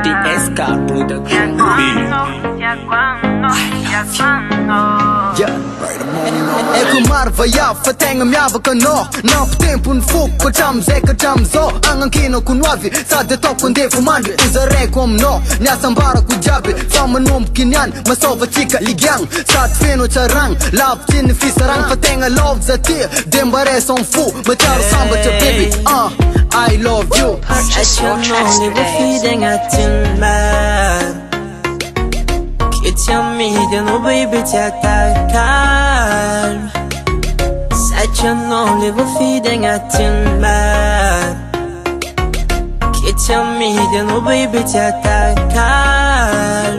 DSK Production. É que mar vai a fatenga minha vaca no não tempo no fogo com chamos é que chamos ó anganquino com nove sabe toque com devo mande usa ré como no nya sambara com jabe fama nome kinyan mas só va chica ligang sat feno charang love tin fisarang fatenga love zati dembare son fu machar samba cha baby I love you. Purchase your tracks today. Tell me that no baby take that calm. Such an only feeding at in bed. Tell me that no baby take that calm.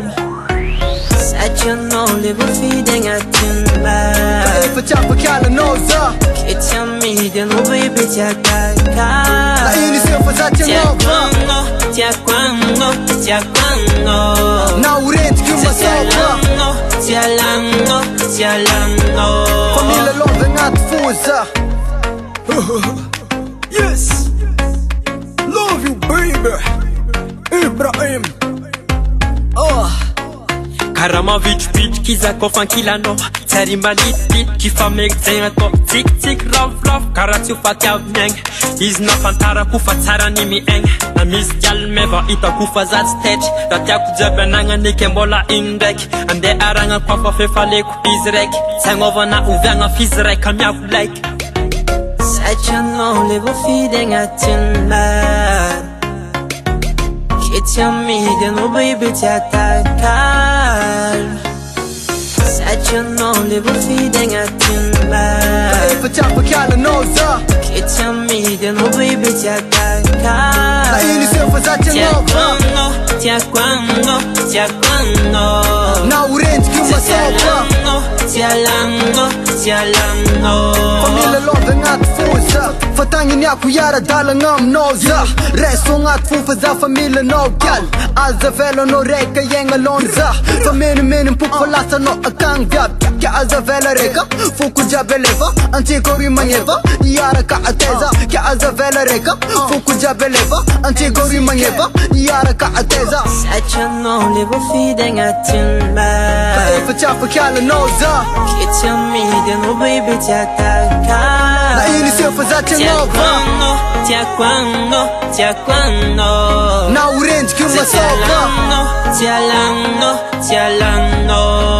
Such an only feeding at in bed. If a chopper can't know, tell me that no baby take that calm. Now we ready to give myself Família love not força. Yes, love you baby Ibrahim. Karamovich bitch kizako fankilano Tarimba lit kifa megzenga to Tik tik love Karatsu fatya meng Izna fantara kufa tara nimi eng Na mis gal meva ita kufa zat stage Ratya kujaba nanga nikembola indek Ande aranga kwafa fefale kupizrek Sangova na uvanga fizrek kamya kulek Such an only feeding at in bed. Tell me that no baby take that calm. Such an only feeding at in bed. If a chopper can't know, tell me that no baby take that calm. Now we ready to give myself Família love not força. Fatangin yaku yara dala ngam noza. Reso ngat fu faza família no gal. Aza vela no reka yenga lonza. Família menin puk falasa no akang vyab. Kya aza vela reka fuku jabeleva. Anti gori manyeva yara ka ateza. Kya aza vela reka fuku jabeleva. Anti gori manyeva yara ka ateza. Such an only feeding at in bed. If a chopper can't know, tell me that no baby take that calm. Now we ready to give myself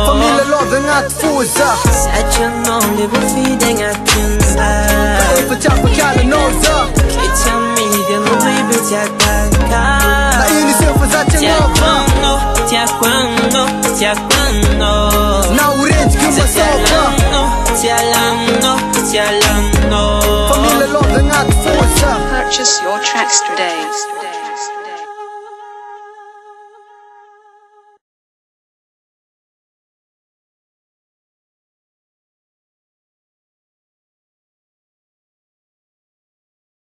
Família love not força. Such an only feeding at in bed. If a chopper can't know, tell me that no baby take that calm. Now we ready to give myself Família love not força. Purchase your tracks today.